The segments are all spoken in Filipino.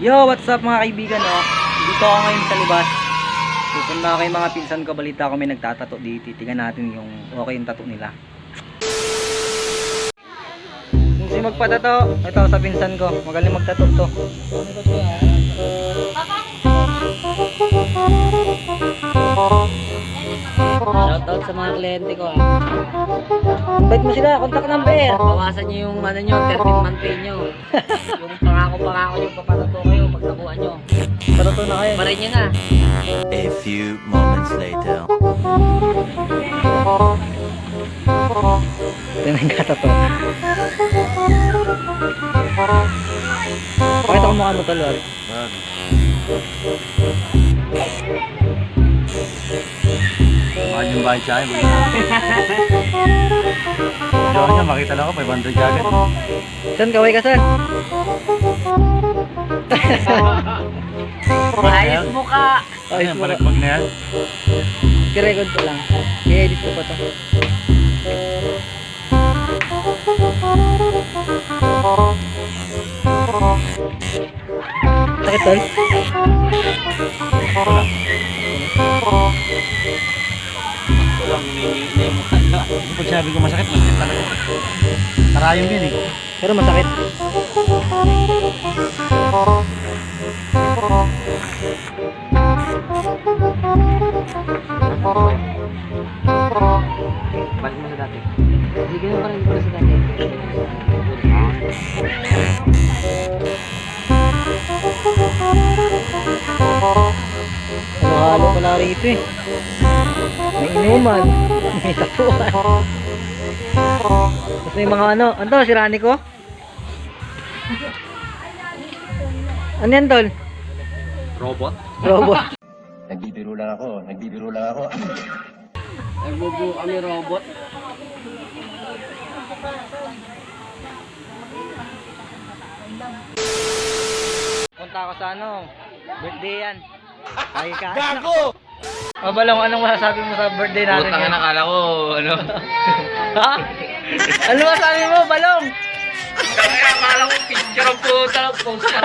Yo, what's up mga kaibigan, oh? Dito ako ngayon sa libas. Pupunta ako kay mga pinsan ko, balita ko may nagtatato dito. Tingnan natin yung okay yung tato nila. Kung sino magpatato, ito sa pinsan ko. Magaling magtato to. Shoutout sa mga kliyente ko Invite mo sila, contact number. Bawasan nyo yung ano nyo, 13-month pay nyo. Yung pangako nyo, papatato kayo pag nakuha nyo. Patato na kayo. Parin nyo na. A few moments later. Ito yung nagkatato. Pakita ko mukha mo talo. Mahal yung bahay siya. Jowa niya, makita lang ako, 500 agad. San, kaway ka san? Ayos mo ka. Ayos Ayun, mo. palagpag na yan. I-record ko lang. I-edit ko pa to. Sakit tol? Pag sabi ko masakit, masakit talaga. Karayom yun eh. Pero masakit. Balik mo sa dati. Hindi ganyan pa rin pala sa dati. Halo pala rito eh. May inuman. May tatuan. Tapos may mga ano. Ano to? Si Rani ko? Ano yan tol? Robot? Robot. Nagbibiro lang ako. Nagbubuo kami robot. Punta ako sa ano. Birthday yan. Ay ka. Gago! Mabalong, anong masasabi mo sa birthday natin? Putang ina, akala ko, ano? Ha? Ano masasabi mo, Balong? Kaya akala ko picture ang puta ng post ka.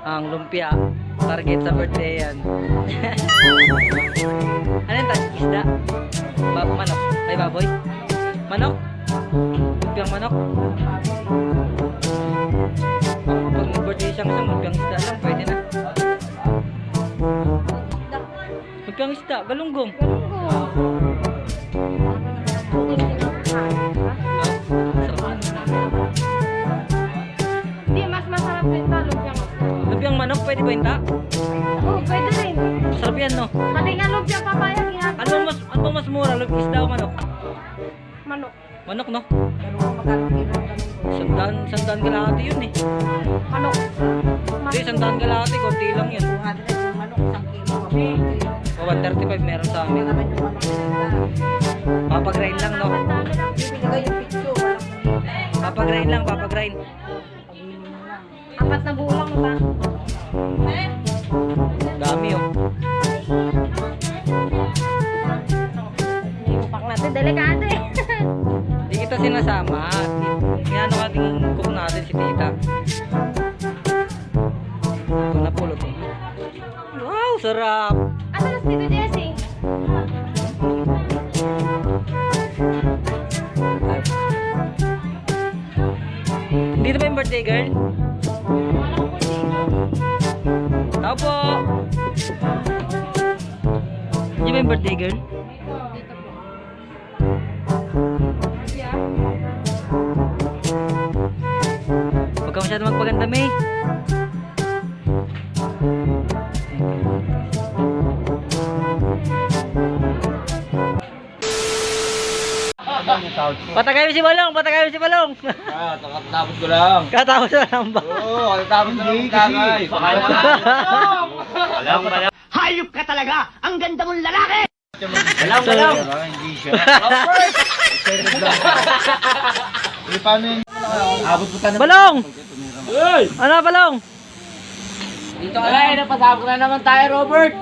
Ang lumpia. Target sa birthday yan. Ano yung isda? Manok. Ay, baboy? Manok? Lumpiang manok? Pag nag-birthday siyang isang lumpiang isda lang, pwede na. Lumpiang isda, galunggong. Hindi, mas masarap rin sa lumpiang. Lumpiang manok, pwede ba yun? Oo, pwede rin. Masarap yan, no? Pati nga lumpiang papaya, Ano bang mas mura? Isda o manok? manok. Manok, no? Pero magkano kilo ng ganun? Sandaan kalahati yun eh. Manok. Hindi, sandaan kalahati, konti lang yun. Manok, isang kilo. Kami. O, 135 meron sa amin. Papagrind lang, no? Bibigay yung picture. Walang Papagrind lang, papagrind. apat na bulang ba? Dami, oh. Iupak natin, delikado eh. Hindi kita sinasama. Inano ating cook natin si tita. Ito na pulot, eh. Wow, sarap! Asan na si Tito Jesse? Hindi na ba yung birthday girl? Tao po! Hindi ba yung birthday girl? Huwag ka masyado magpaganda, May. Patagay mo si Balong! Patagay mo si Balong! Ah, tapos ko lang. Katapos na lang ba? Oo, tapos ko lang tagay. Walang. Hayop ka talaga! Ang ganda mong lalaki! Walang. Hindi siya. Paano yun? Abot ko tayo. Balong! Ano, Balong? Dito ka lang, napasabog na naman tayo, Robert.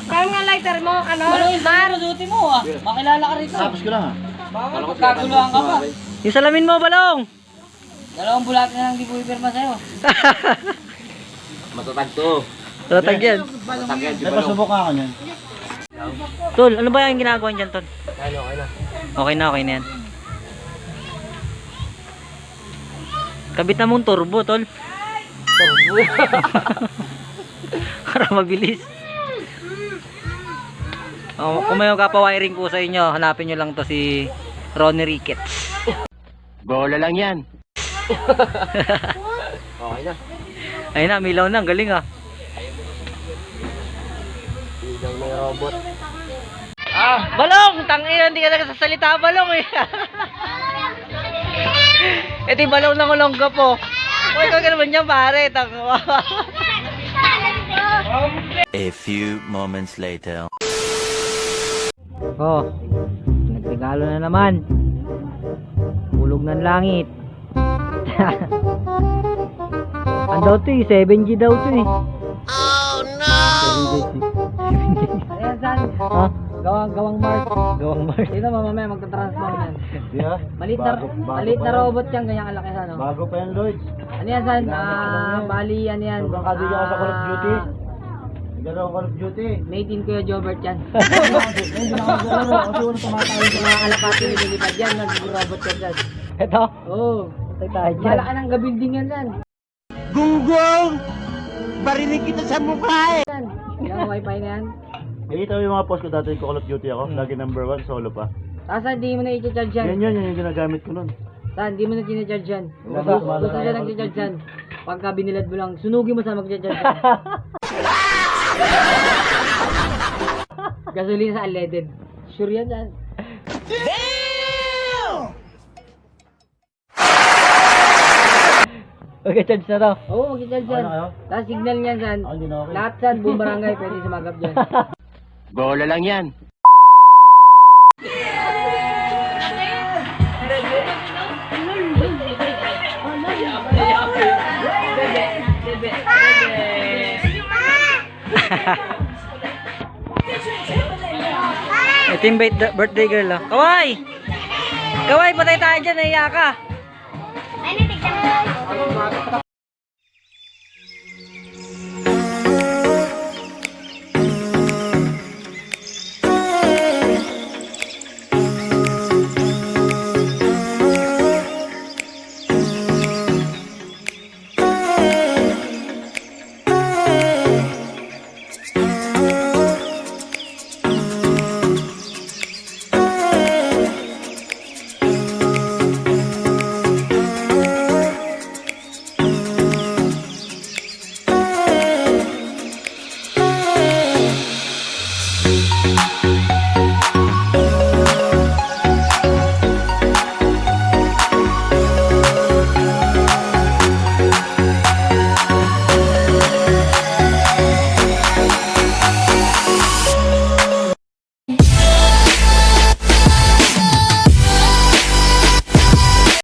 Kaya nga lighter mo, ano? Ano yung Mar. duty mo ah? Makilala ka rito. Tapos ko lang ah. Bakit magkaguluhan ka pa? Yung salamin mo, Balong! Dalawang bulate na lang di ko ipirma sa'yo. Matatag to. Tatag yan. Matatag yan, di May ba? pasubok nga ako niyan. Tol, ano ba yung ginagawa dyan, Tol? Ano, okay na. Okay na yan. Kabit na mong turbo, Tol. Turbo. Para mabilis. Oh, kung may magpapawiring po sa inyo, hanapin nyo lang to si Ronnie Ricketts. Bola lang yan. Okay na. Ayun na, milaw na, ang galing ah. Ilaw ng robot. Balong! Tangina, hindi ka nagsasalita, Balong eh. Ito yung Balong ng ulongga po. O, ikaw ka naman dyan, pare. A few moments later. Oh, nagregalo na naman. Hulog ng langit. Ano daw to eh, 7G daw to eh. Oh no! 7G. Ayan, San. Ha? Gawang Mark. Gawang Mars. Dito mamamaya magta-transform yan. Di ba? Maliit na robot yan, ganyan kalaki sa no? Bago pa yan, Lloyd. Ano yan, San? Bali, ano yan? Sobrang kadili ako sa Call of Duty. Nagdala ako Call of Duty. Made in Kuya Jobert yan. Hindi na ako nagdala. Kasi unang tumatawin Yung mga kalapati nililipad yan, nag-robot yan, San. Ito. Oo. Patay tayo dyan. Malaki ng gabuilding yan, San. Gunggong! Barinig kita sa mukha eh! San. Yung wifi na yan. Ito yung mga post ko dati ko Call of Duty ako. Lagi number 1, solo pa. Tapos hindi mo na i-charge yan. Yan yung ginagamit ko nun. San, hindi mo na i-charge yan. Wala, wala. Gusto siya nag-charge yan. Pagka binilad mo lang, sunugin mo sa mag-charge yan. Gasolina sa unleaded. Sure yan, San. Mag-charge na to. Oo, mag-charge yan. Ano kayo? Tapos signal niyan, San. Ako hindi na okay. Lahat, San, buong barangay, pwede sumagap dyan. Bola lang yan. Ito yung birthday girl oh. Kawai! Kawai, patay tayo dyan, nahiya ka. Ay, natignan mo.